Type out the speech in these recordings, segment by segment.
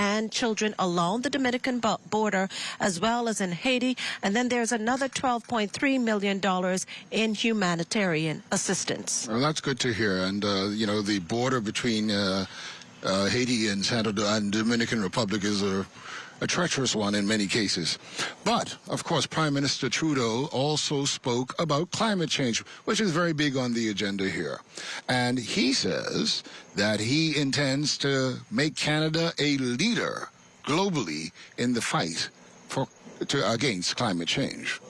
and children along the Dominican border, as well as in Haiti. And then there's another $12.3 million in humanitarian assistance. Well, that's good to hear. And, you know, the border between Haiti and Dominican Republic is a treacherous one in many cases. But, of course, Prime Minister Trudeau also spoke about climate change, which is very big on the agenda here. And he says that he intends to make Canada a leader globally in the fight against climate change.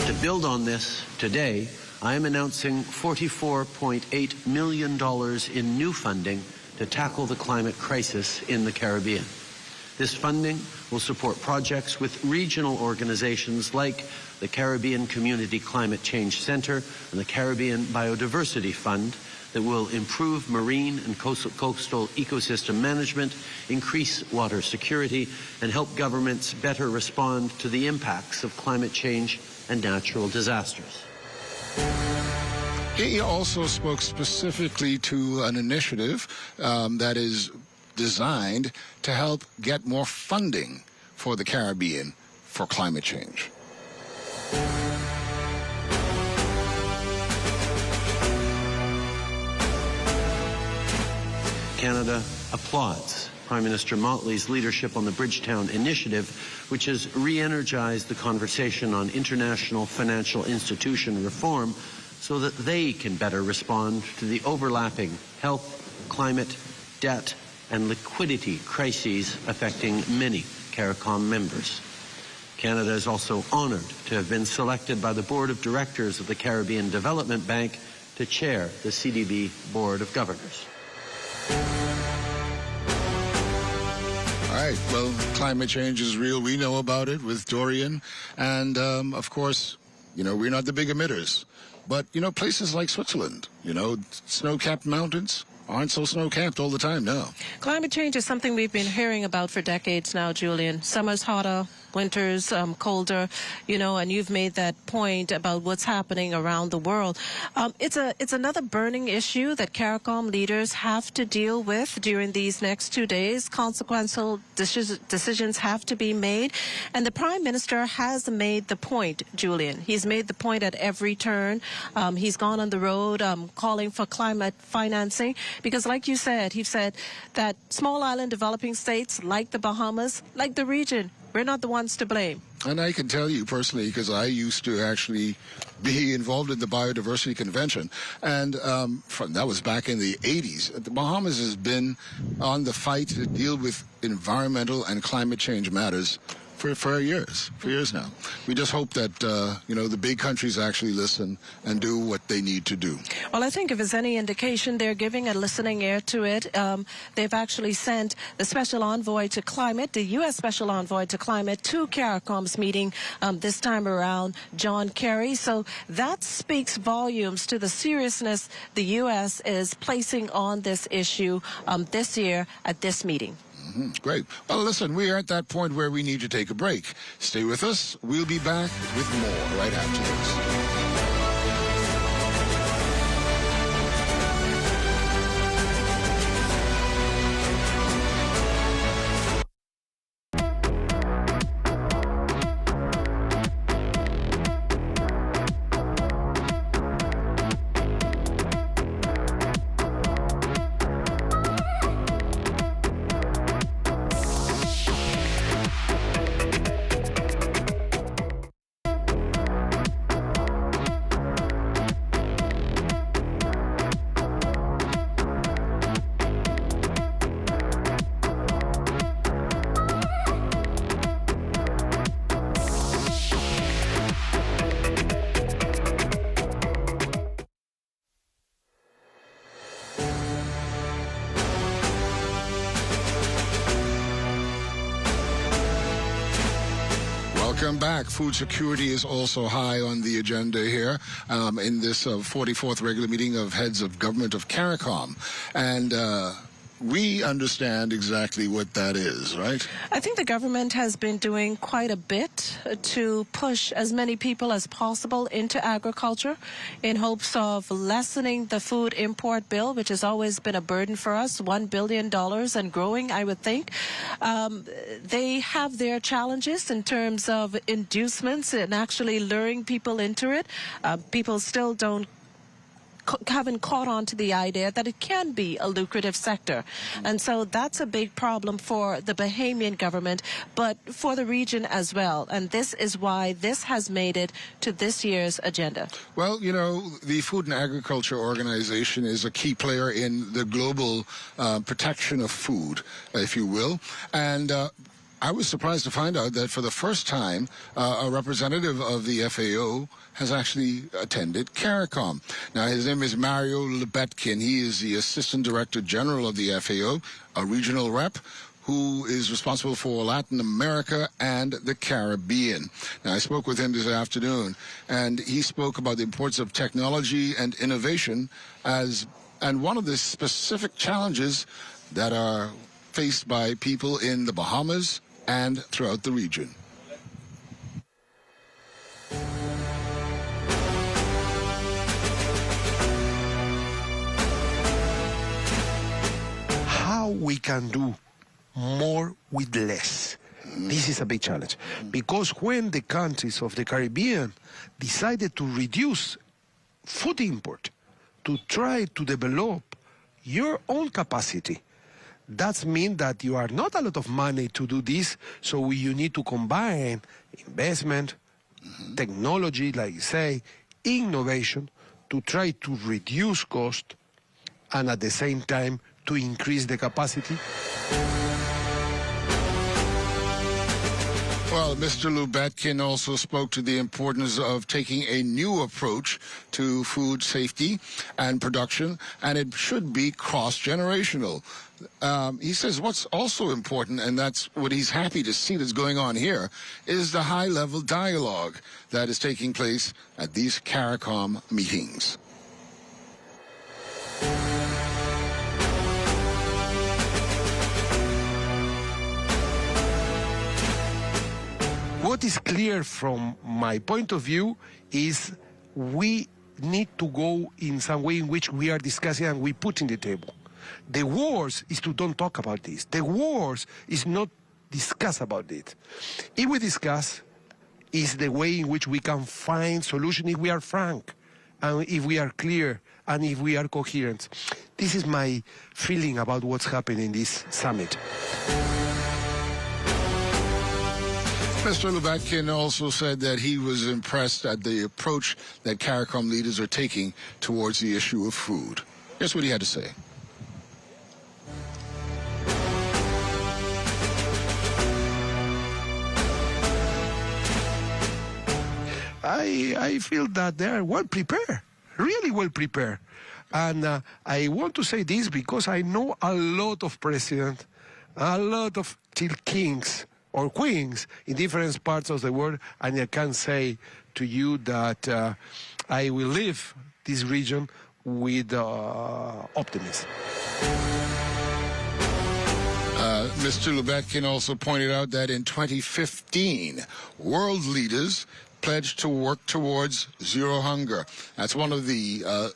To build on this, today, I am announcing $44.8 million in new funding to tackle the climate crisis in the Caribbean. This funding will support projects with regional organizations like the Caribbean Community Climate Change Center and the Caribbean Biodiversity Fund that will improve marine and coastal ecosystem management, increase water security, and help governments better respond to the impacts of climate change and natural disasters. He also spoke specifically to an initiative that is designed to help get more funding for the Caribbean for climate change. Canada applauds Prime Minister Motley's leadership on the Bridgetown Initiative, which has re-energized the conversation on international financial institution reform so that they can better respond to the overlapping health, climate, debt, and liquidity crises affecting many CARICOM members. Canada is also honored to have been selected by the Board of Directors of the Caribbean Development Bank to chair the CDB Board of Governors. All right, well, climate change is real. We know about it with Dorian. And, of course, you know, we're not the big emitters. But, you know, places like Switzerland, you know, snow-capped mountains aren't so snow-capped all the time now. Climate change is something we've been hearing about for decades now, Julian. Summer's hotter, winter's colder, you know, and you've made that point about what's happening around the world. It's another burning issue that CARICOM leaders have to deal with during these next 2 days. Consequential decisions have to be made. And the Prime Minister has made the point, Julian. He's made the point at every turn. He's gone on the road calling for climate financing because, like you said, he said that small island developing states like the Bahamas, like the region, we're not the ones to blame. And I can tell you personally, because I used to actually be involved in the Biodiversity Convention, and that was back in the 80s. The Bahamas has been on the fight to deal with environmental and climate change matters for years now. We just hope that, you know, the big countries actually listen and do what they need to do. Well, I think if there's any indication, they're giving a listening ear to it. They've actually sent the Special Envoy to Climate, the U.S. Special Envoy to Climate, to CARICOM's meeting this time around, John Kerry. So that speaks volumes to the seriousness the U.S. is placing on this issue this year at this meeting. Great. Well, listen, we are at that point where we need to take a break. Stay with us. We'll be back with more right after this. Welcome back. Food security is also high on the agenda here in this 44th regular meeting of heads of government of CARICOM. And we understand exactly what that is, right? I think the government has been doing quite a bit to push as many people as possible into agriculture in hopes of lessening the food import bill, which has always been a burden for us, $1 billion and growing, I would think. They have their challenges in terms of inducements and actually luring people into it. People still haven't caught on to the idea that it can be a lucrative sector. And so that's a big problem for the Bahamian government, but for the region as well. And this is why this has made it to this year's agenda. Well, you know, the Food and Agriculture Organization is a key player in the global protection of food, if you will. And I was surprised to find out that for the first time, a representative of the FAO has actually attended CARICOM. Now, his name is Mario Lebetkin. He is the Assistant Director General of the FAO, a regional rep who is responsible for Latin America and the Caribbean. Now, I spoke with him this afternoon, and he spoke about the importance of technology and innovation and one of the specific challenges that are faced by people in the Bahamas and throughout the region. How we can do more with less. This is a big challenge. Because when the countries of the Caribbean decided to reduce food import, to try to develop your own capacity, that means that you are not a lot of money to do this, so you need to combine investment, technology, like you say, innovation, to try to reduce cost and at the same time to increase the capacity. Well, Mr. Lebetkin also spoke to the importance of taking a new approach to food safety and production, and it should be cross-generational. He says what's also important, and that's what he's happy to see that's going on here, is the high-level dialogue that is taking place at these CARICOM meetings. What is clear from my point of view is we need to go in some way in which we are discussing and we put in the table. The worst is to don't talk about this. The worst is not discuss about it. If we discuss, is the way in which we can find solution if we are frank, and if we are clear, and if we are coherent. This is my feeling about what's happening in this summit. Mr. Lebetkin also said that he was impressed at the approach that CARICOM leaders are taking towards the issue of food. Here's what he had to say. I feel that they are well prepared, really well prepared. And I want to say this because I know a lot of presidents, a lot of kings or queens in different parts of the world, and I can say to you that I will leave this region with optimism. Mr. Lebetkin also pointed out that in 2015, world leaders pledged to work towards zero hunger. That's one of the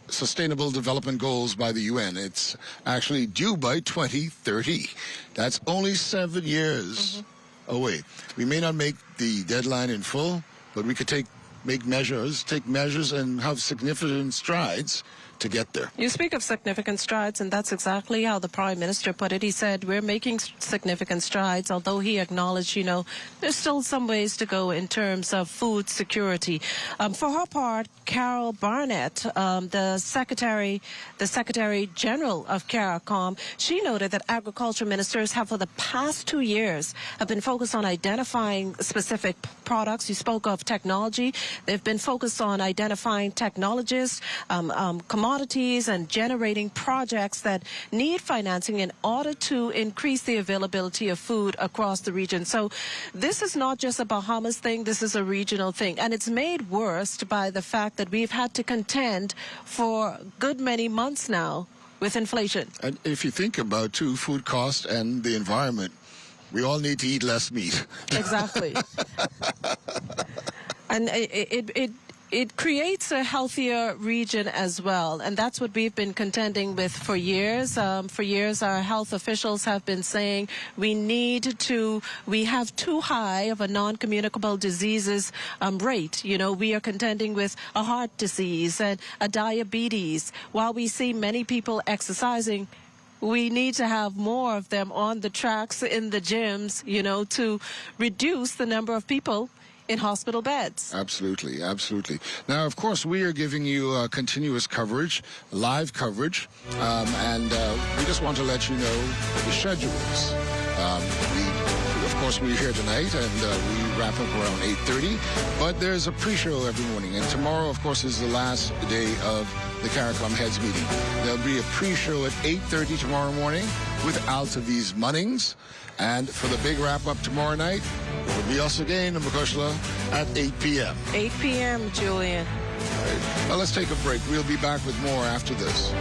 Sustainable Development Goals by the UN. It's actually due by 2030. That's only 7 years away. We may not make the deadline in full, but we could take measures and have significant strides to get there. You speak of significant strides, and that's exactly how the Prime Minister put it. He said, we're making significant strides, although he acknowledged, you know, there's still some ways to go in terms of food security. For her part, Carol Barnett, the Secretary General of CARICOM, she noted that agriculture ministers have for the past 2 years have been focused on identifying specific products. You spoke of technology. They've been focused on identifying technologists, commodities, and generating projects that need financing in order to increase the availability of food across the region. So this is not just a Bahamas thing, this is a regional thing. And it's made worse by the fact that we've had to contend for a good many months now with inflation. And if you think about, too, food costs and the environment, we all need to eat less meat. Exactly. And it creates a healthier region as well. And that's what we've been contending with for years. For years, our health officials have been saying we have too high of a non-communicable diseases rate. You know, we are contending with a heart disease and a diabetes. While we see many people exercising, we need to have more of them on the tracks, in the gyms, you know, to reduce the number of people in hospital beds. Absolutely, absolutely. Now, of course, we are giving you continuous coverage, live coverage, and we just want to let you know the schedules. Of course, we're here tonight, and we wrap up around 8:30, but there's a pre-show every morning, and tomorrow, of course, is the last day of the CARICOM Heads meeting. There'll be a pre-show at 8:30 tomorrow morning with Altavi's Munnings, and for the big wrap-up tomorrow night, it will be us again in Makushla at 8 p.m. 8 p.m., Julian. All right. Well, let's take a break. We'll be back with more after this.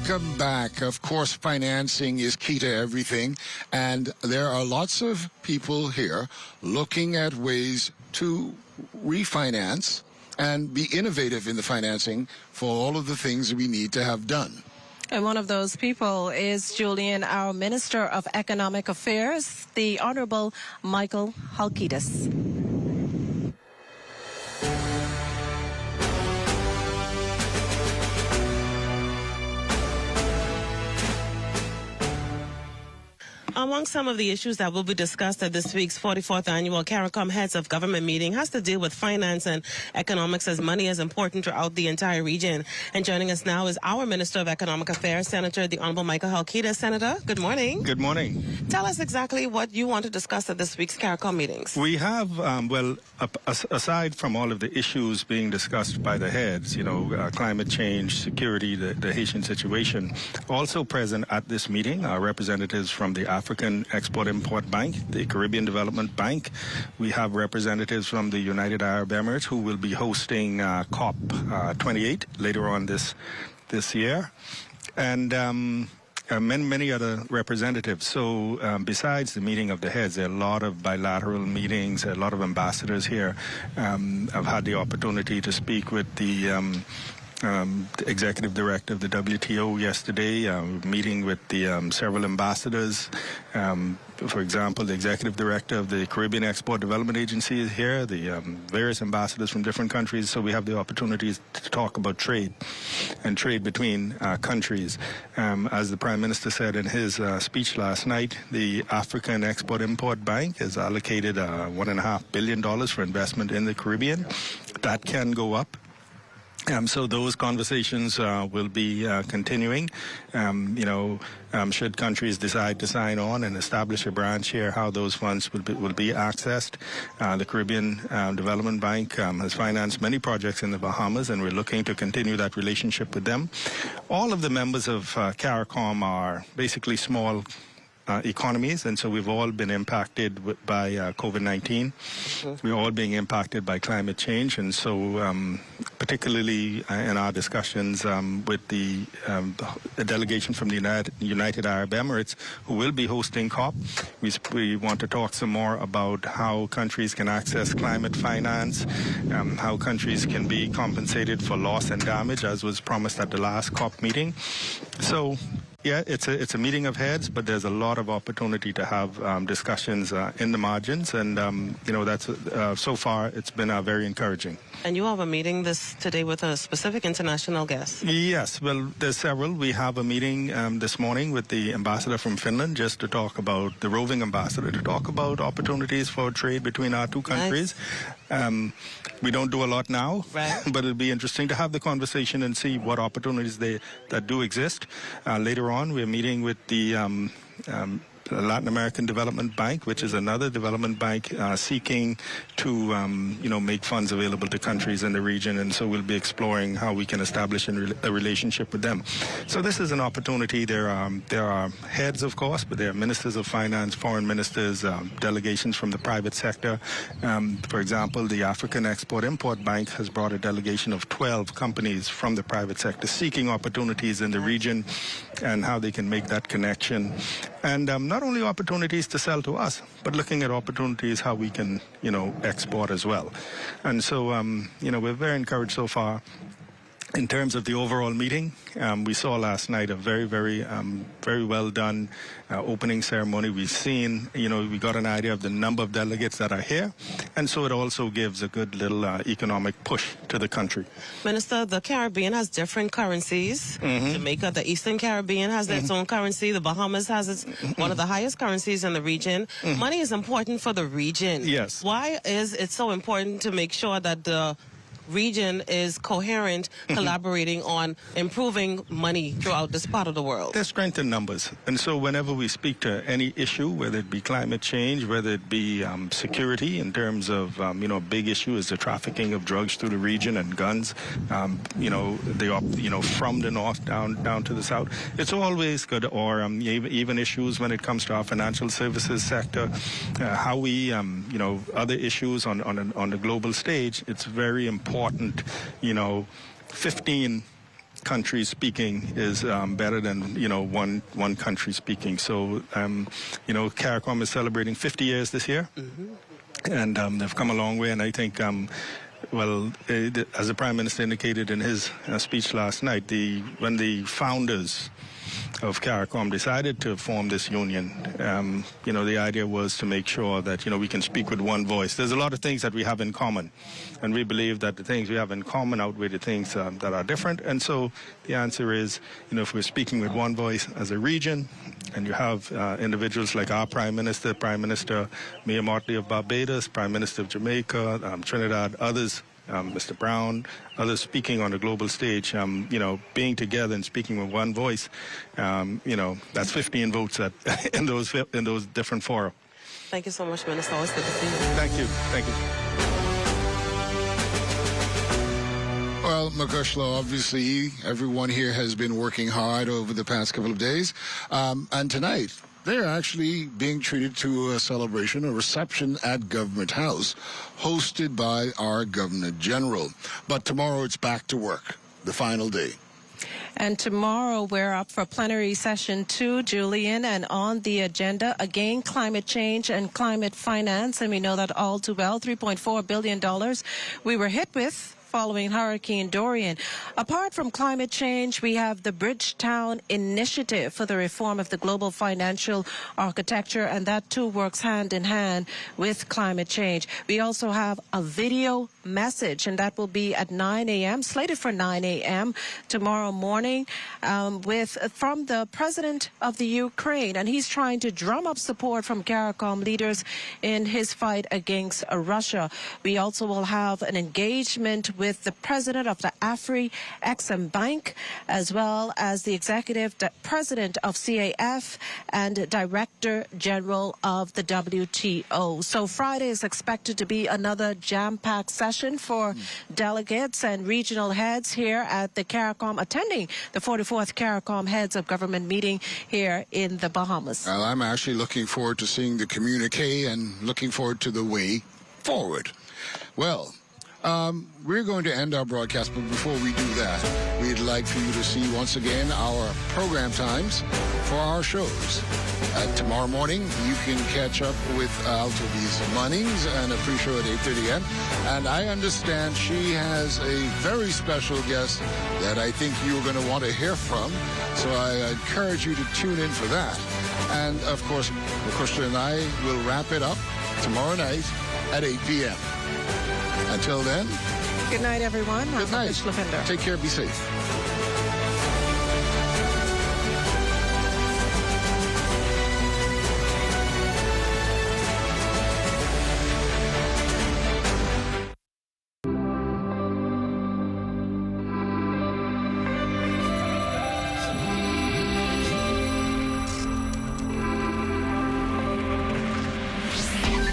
Welcome back. Of course, financing is key to everything, and there are lots of people here looking at ways to refinance and be innovative in the financing for all of the things we need to have done. And one of those people is, Julian, our Minister of Economic Affairs, the Honorable Michael Halkitis. Among some of the issues that will be discussed at this week's 44th annual CARICOM Heads of Government meeting has to deal with finance and economics, as money is important throughout the entire region. And joining us now is our Minister of Economic Affairs, Senator the Honorable Michael Halkitis. Senator, good morning. Good morning. Tell us exactly what you want to discuss at this week's CARICOM meetings. We have, aside from all of the issues being discussed by the heads, climate change, security, the Haitian situation, also present at this meeting are representatives from the African Export-Import Bank, the Caribbean Development Bank. We have representatives from the United Arab Emirates who will be hosting COP 28 later on this year, and many other representatives. So besides the meeting of the heads, there are a lot of bilateral meetings, a lot of ambassadors here. I've had the opportunity to speak with the executive director of the WTO yesterday, meeting with the several ambassadors. For example, the executive director of the Caribbean Export Development Agency is here, the various ambassadors from different countries, so we have the opportunities to talk about trade and trade between countries. As the Prime Minister said in his speech last night, the African Export-Import Bank has allocated $1.5 billion for investment in the Caribbean. That can go up. So those conversations will be continuing. Should countries decide to sign on and establish a branch here, how those funds will be accessed. The Caribbean Development Bank has financed many projects in the Bahamas, and we're looking to continue that relationship with them. All of the members of CARICOM are basically small economies, and so we've all been impacted by COVID-19. We're all being impacted by climate change, and so particularly in our discussions with the delegation from the United Arab Emirates, who will be hosting COP, we want to talk some more about how countries can access climate finance, how countries can be compensated for loss and damage, as was promised at the last COP meeting. So, yeah, it's a meeting of heads, but there's a lot of opportunity to have discussions in the margins, and that's so far it's been very encouraging. And you have a meeting today with a specific international guest. Yes, well, there's several. We have a meeting this morning with the ambassador from Finland, just to talk about the roving ambassador, to talk about opportunities for trade between our two countries. Nice. We don't do a lot now, right, but it'll be interesting to have the conversation and see what opportunities that do exist. Later on, we're meeting with the Latin American Development Bank, which is another development bank seeking to, make funds available to countries in the region, and so we'll be exploring how we can establish a relationship with them. So this is an opportunity. There are heads, of course, but there are ministers of finance, foreign ministers, delegations from the private sector. For example, the African Export-Import Bank has brought a delegation of 12 companies from the private sector seeking opportunities in the region and how they can make that connection. And not only opportunities to sell to us, but looking at opportunities how we can, export as well. And so, we're very encouraged so far. In terms of the overall meeting, we saw last night a very, very, very well done opening ceremony. We've seen, we got an idea of the number of delegates that are here, and so it also gives a good little economic push to the country. Minister, the Caribbean has different currencies. Jamaica, the Eastern Caribbean has its own currency. The Bahamas has one of the highest currencies in the region. Money is important for the region. Yes. Why is it so important to make sure that the region is coherent, collaborating on improving money throughout this part of the world? There's strength in numbers. And so whenever we speak to any issue, whether it be climate change, whether it be security in terms of, a big issue is the trafficking of drugs through the region and guns, from the north down to the south. It's always good, or even issues when it comes to our financial services sector, how we, other issues on the global stage. It's very important. 15 countries speaking is better than one country speaking. So CARICOM is celebrating 50 years this year, and they've come a long way. And I think, as the Prime Minister indicated in his speech last night, when the founders of CARICOM decided to form this union, the idea was to make sure that, we can speak with one voice. There's a lot of things that we have in common, and we believe that the things we have in common outweigh the things that are different. And so the answer is, if we're speaking with one voice as a region, and you have individuals like our Prime Minister Mia Mottley of Barbados, Prime Minister of Jamaica, Trinidad, others, Mr. Brown, others speaking on the global stage, being together and speaking with one voice, that's 15 votes in those different fora. Thank you so much, Minister. Always good to see you. Thank you. Thank you. Well, Makushla, obviously everyone here has been working hard over the past couple of days, and tonight they're actually being treated to a celebration, a reception at Government House, hosted by our Governor General. But tomorrow it's back to work, the final day. And tomorrow we're up for plenary session 2, Julian, and on the agenda, again, climate change and climate finance. And we know that all too well, $3.4 billion we were hit with following Hurricane Dorian. Apart from climate change, we have the Bridgetown Initiative for the reform of the global financial architecture, and that too works hand in hand with climate change. We also have a video message, and that will be at 9 a.m., slated for 9 a.m. tomorrow morning, from the president of the Ukraine, and he's trying to drum up support from CARICOM leaders in his fight against Russia. We also will have an engagement with with the president of the Afri-Exim Bank, as well as the executive president of CAF and director general of the WTO. So Friday is expected to be another jam-packed session for delegates and regional heads here at the CARICOM, attending the 44th CARICOM Heads of Government meeting here in the Bahamas. Well, I'm actually looking forward to seeing the communique and looking forward to the way forward. Well, we're going to end our broadcast, but before we do that, we'd like for you to see once again our program times for our shows. Tomorrow morning, you can catch up with Altobi's Munnings and a pre-show at 8:30 a.m. And I understand she has a very special guest that I think you're going to want to hear from. So I encourage you to tune in for that. And, of course, Krishna and I will wrap it up tomorrow night at 8 p.m. Until then, Good night, everyone. good night. Take Take care. Be safe.